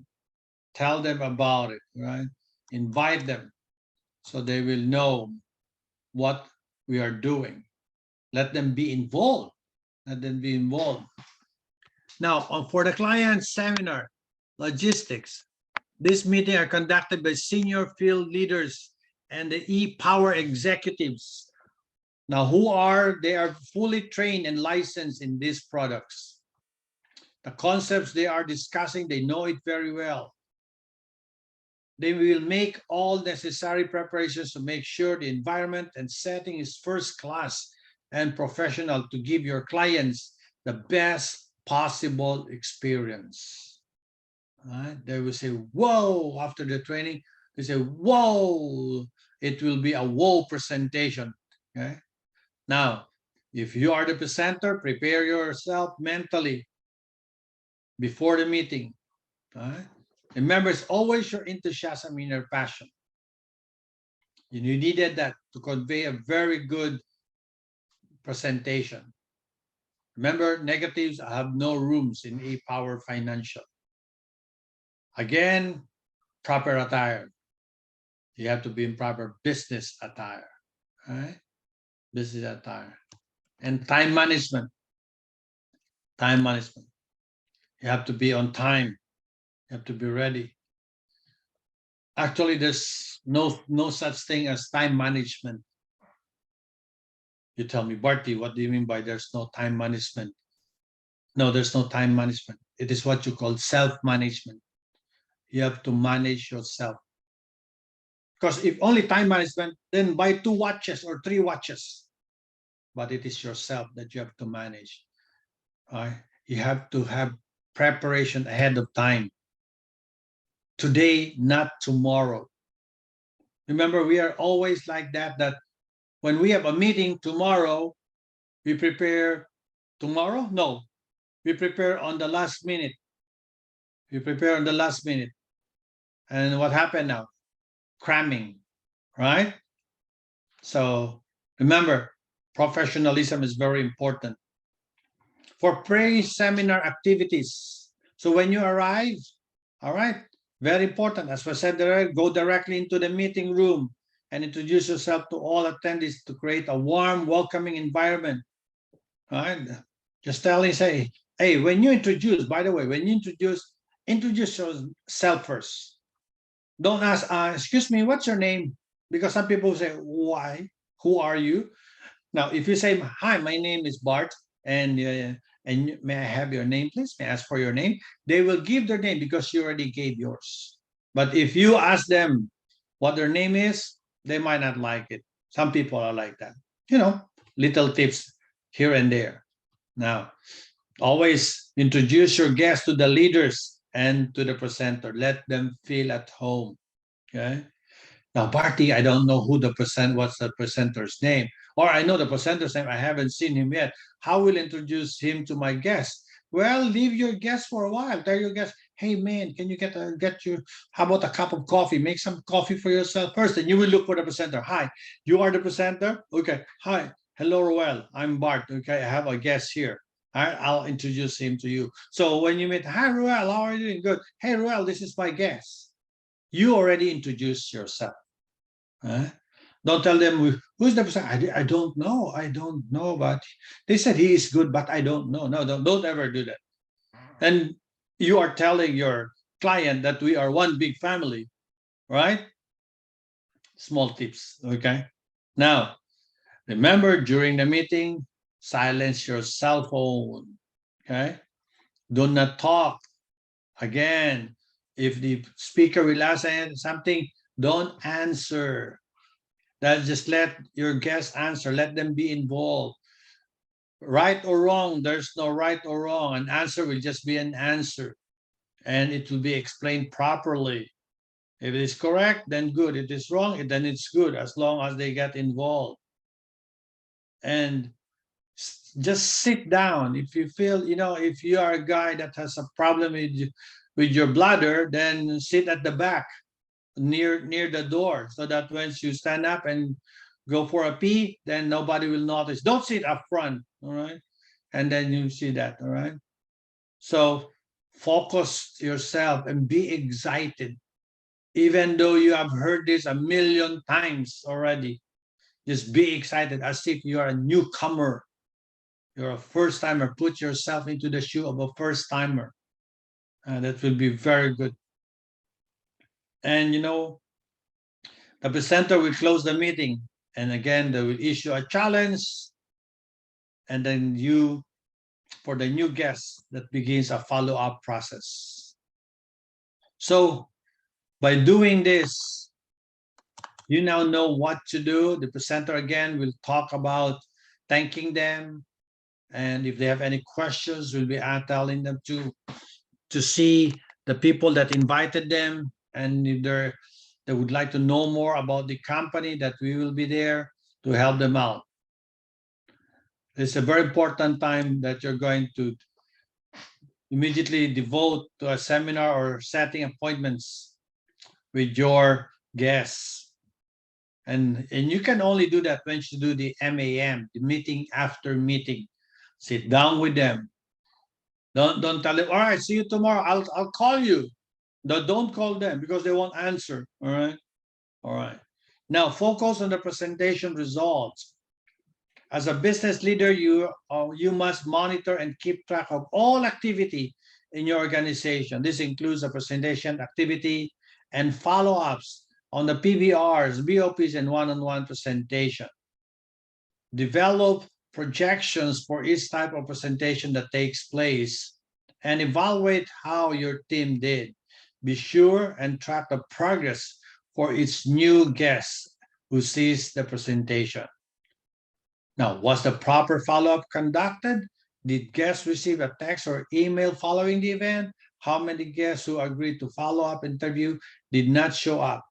Tell them about it, right? Invite them so they will know what we are doing. Let them be involved. Let them be involved. Now, for the client seminar, logistics, this meeting are conducted by senior field leaders and the e-power executives. Now, they are fully trained and licensed in these products. The concepts they are discussing, they know it very well. They will make all necessary preparations to make sure the environment and setting is first class and professional to give your clients the best possible experience. Right? They will say, whoa, after the training, they say, whoa, it will be a whoa presentation. Okay. Now, if you are the presenter, prepare yourself mentally before the meeting. Right? Remember, it's always your enthusiasm and your passion. You needed that to convey a very good presentation. Remember, negatives have no rooms in e-power financial. Again, proper attire. You have to be in proper business attire. Right? Business attire. And time management. Time management. You have to be on time. You have to be ready. Actually, there's no such thing as time management. You tell me, Barty, what do you mean by there's no time management? No, there's no time management. It is what you call self-management. You have to manage yourself. Because if only time management, then buy 2 watches or 3 watches. But it is yourself that you have to manage. Right? You have to have preparation ahead of time. Today, not tomorrow. Remember, we are always like that when we have a meeting tomorrow, we prepare tomorrow? No, we prepare on the last minute. We prepare on the last minute. And what happened now? Cramming, right? So remember, professionalism is very important. For pre-seminar activities, so when you arrive, all right, very important, as I said, go directly into the meeting room and introduce yourself to all attendees to create a warm, welcoming environment. All right, just say, hey, when you introduce, by the way, when you introduce yourself first. Don't ask, excuse me, what's your name? Because some people say, why? Who are you? Now, if you say, hi, my name is Bart, and may I have your name, please? May I ask for your name? They will give their name because you already gave yours. But if you ask them what their name is, they might not like it. Some people are like that. You know, little tips here and there. Now, always introduce your guests to the leaders and to the presenter. Let them feel at home. Okay. Now, Barty, I don't know what's the presenter's name, or I know the presenter's name. I haven't seen him yet. How will I introduce him to my guest? Well, leave your guest for a while. Tell your guest, hey man, can you get you? How about a cup of coffee? Make some coffee for yourself first, and you will look for the presenter. Hi, you are the presenter. Okay. Hi, hello, Roel. I'm Bart. Okay, I have a guest here. I'll introduce him to you. So when you meet, hi, Roel, how are you doing? Good. Hey, Roel, this is my guest. You already introduced yourself. Don't tell them who's the person. I don't know. I don't know, but they said he is good, but I don't know. No, don't ever do that. And you are telling your client that we are one big family, right? Small tips, okay? Now, remember during the meeting, silence your cell phone, okay? Do not talk. Again, if the speaker will ask something, don't answer. Just let your guests answer. Let them be involved. Right or wrong, there's no right or wrong. An answer will just be an answer. And it will be explained properly. If it is correct, then good. If it is wrong, then it's good, as long as they get involved. And just sit down. If you feel, if you are a guy that has a problem with your bladder, then sit at the back. near the door, so that once you stand up and go for a pee, then nobody will notice. Don't sit up front, all right? And then you see that, all right? So focus yourself and be excited, even though you have heard this a million times already. Just be excited as if you are a newcomer. You're a first timer. Put yourself into the shoe of a first timer. And that will be very good. And the presenter will close the meeting. And again, they will issue a challenge. And then for the new guest, that begins a follow-up process. So by doing this, you now know what to do. The presenter again will talk about thanking them. And if they have any questions, we'll be telling them to see the people that invited them. And if they would like to know more about the company, that we will be there to help them out. It's a very important time that you're going to immediately devote to a seminar or setting appointments with your guests. And you can only do that when you do the MAM, the meeting after meeting. Sit down with them. Don't tell them, all right, see you tomorrow. I'll call you. Don't call them because they won't answer. All right. All right. Now focus on the presentation results. As a business leader, you must monitor and keep track of all activity in your organization. This includes the presentation activity and follow-ups on the PBRs, BOPs, and one-on-one presentation. Develop projections for each type of presentation that takes place and evaluate how your team did. Be sure and track the progress for each new guest who sees the presentation. Now, was the proper follow-up conducted? Did guests receive a text or email following the event? How many guests who agreed to follow-up interview did not show up?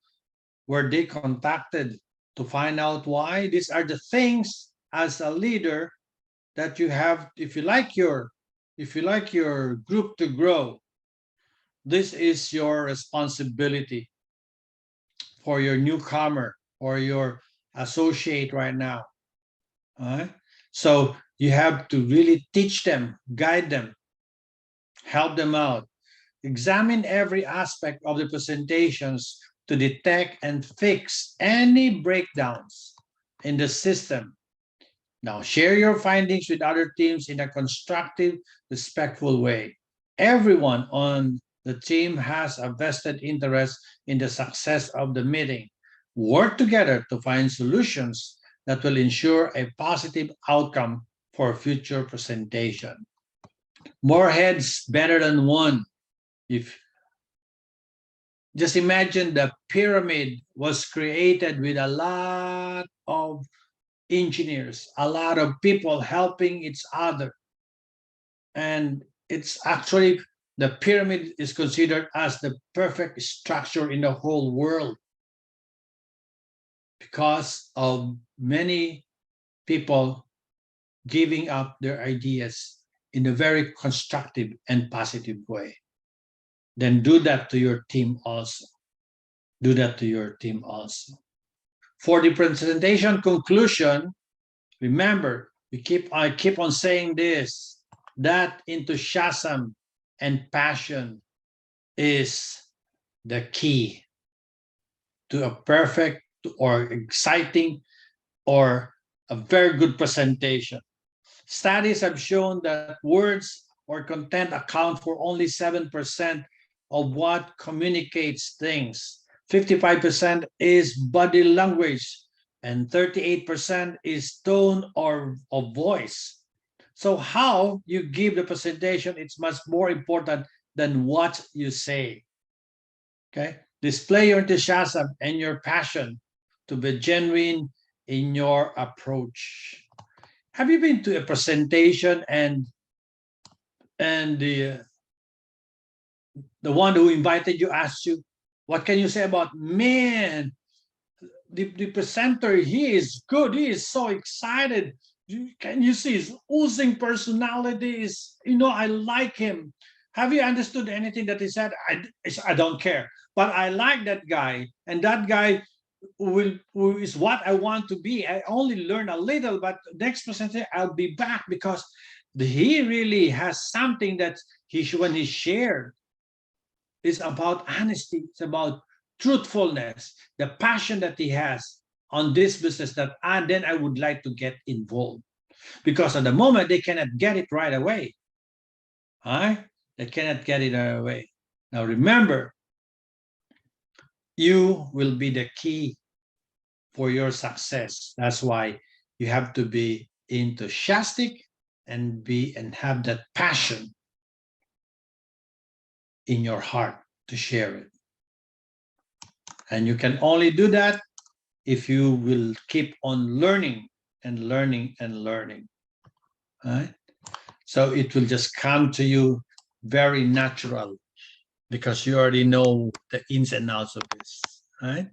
Were they contacted to find out why? These are the things as a leader that you have. If you like your group to grow, this is your responsibility for your newcomer or your associate right now. All right? So you have to really teach them, guide them, help them out. Examine every aspect of the presentations to detect and fix any breakdowns in the system. Now, share your findings with other teams in a constructive, respectful way. Everyone on the team has a vested interest in the success of the meeting. Work together to find solutions that will ensure a positive outcome for future presentation. More heads better than one. If just imagine the pyramid was created with a lot of engineers, a lot of people helping each other. And it's actually, the pyramid is considered as the perfect structure in the whole world because of many people giving up their ideas in a very constructive and positive way. Then do that to your team also. Do that to your team also. For the presentation conclusion, remember, I keep on saying this, that enthusiasm and passion is the key to a perfect or exciting or a very good presentation. Studies have shown that words or content account for only 7% of what communicates things. 55% is body language, and 38% is tone or of voice. So how you give the presentation, it's much more important than what you say. Okay? Display your enthusiasm and your passion to be genuine in your approach. Have you been to a presentation and the one who invited you asked you, what can you say about, man, the presenter, he is good, he is so excited. Can you see his oozing personalities? I like him. Have you understood anything that he said? I don't care. But I like that guy, and that guy who is what I want to be. I only learn a little, but next presentation I'll be back because he really has something that when he shared is about honesty. It's about truthfulness, the passion that he has on this business that then I would like to get involved because at the moment they cannot get it right away. Right? They cannot get it right away. Now remember, you will be the key for your success. That's why you have to be enthusiastic and have that passion in your heart to share it. And you can only do that if you will keep on learning and learning and learning. Right? So it will just come to you very natural because you already know the ins and outs of this. Right?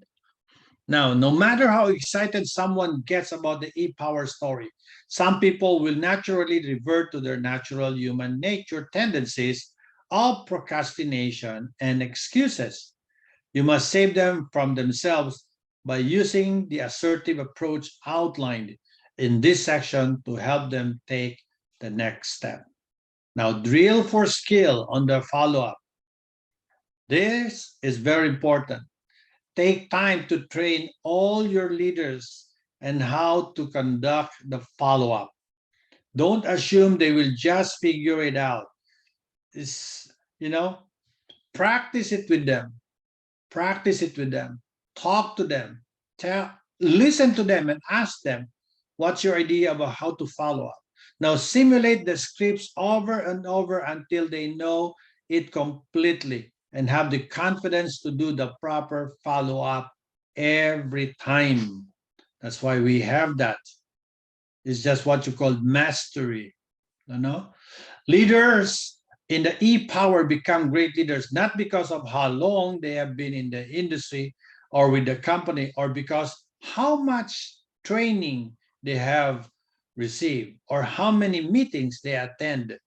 Now, no matter how excited someone gets about the e-power story, some people will naturally revert to their natural human nature tendencies of procrastination and excuses. You must save them from themselves by using the assertive approach outlined in this section to help them take the next step. Now, drill for skill on the follow-up. This is very important. Take time to train all your leaders and how to conduct the follow-up. Don't assume they will just figure it out. It's, practice it with them. Practice it with them. Talk to them. Listen to them and ask them, what's your idea about how to follow up? Now simulate the scripts over and over until they know it completely and have the confidence to do the proper follow-up every time. That's why we have that. It's just what you call mastery. Leaders in the e-power become great leaders, not because of how long they have been in the industry or with the company, or because how much training they have received or how many meetings they attend.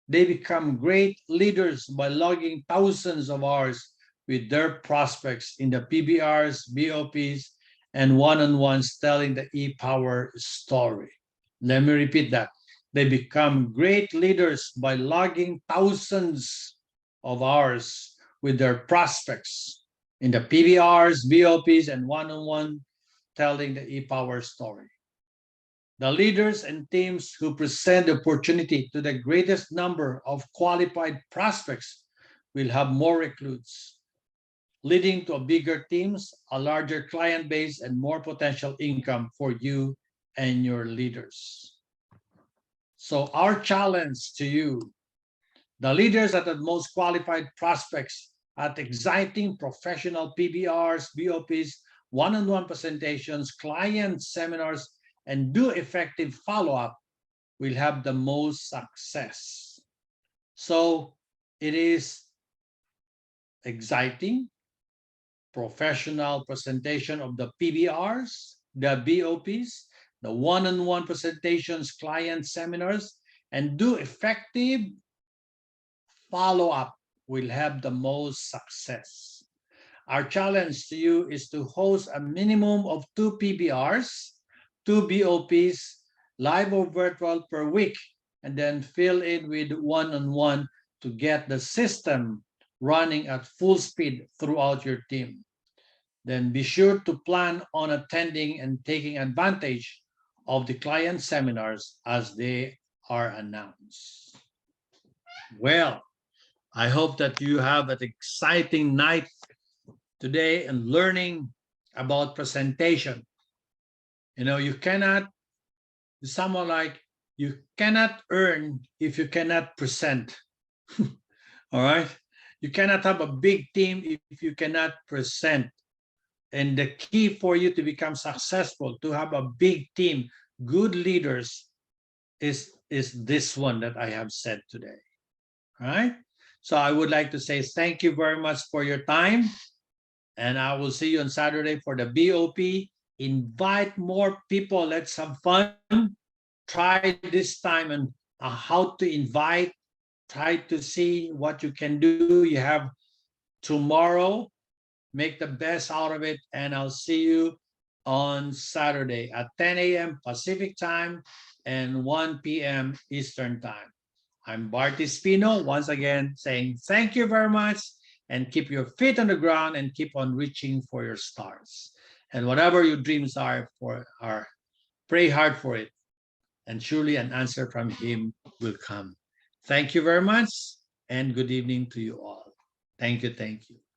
They become great leaders by logging thousands of hours with their prospects in the PBRs, BOPs, and one-on-ones telling the e-power story. Let me repeat that. They become great leaders by logging thousands of hours with their prospects in the PBRs, BOPs, and one-on-one telling the e-power story. The leaders and teams who present the opportunity to the greatest number of qualified prospects will have more recruits, leading to bigger teams, a larger client base, and more potential income for you and your leaders. So our challenge to you, the leaders that are most qualified prospects at exciting professional PBRs, BOPs, one-on-one presentations, client seminars, and do effective follow-up will have the most success. So it is exciting, professional presentation of the PBRs, the BOPs, the one-on-one presentations, client seminars, and do effective follow-up will have the most success. Our challenge to you is to host a minimum of 2 PBRs, 2 BOPs, live or virtual per week, and then fill in with one-on-one to get the system running at full speed throughout your team. Then be sure to plan on attending and taking advantage of the client seminars as they are announced. Well, I hope that you have an exciting night today and learning about presentation. You cannot, someone like, you cannot earn if you cannot present. All right? You cannot have a big team if you cannot present. And the key for you to become successful, to have a big team, good leaders, is this one that I have said today. All right? So I would like to say thank you very much for your time. And I will see you on Saturday for the BOP. Invite more people. Let's have fun. Try this time and how to invite try to see what you can do. You have tomorrow. Make the best out of it, and I'll see you on Saturday at 10 a.m. Pacific time and 1 p.m. Eastern time. I'm Barty Spino, once again saying thank you very much, and keep your feet on the ground and keep on reaching for your stars. And whatever your dreams are, pray hard for it, and surely an answer from Him will come. Thank you very much, and good evening to you all. Thank you. Thank you.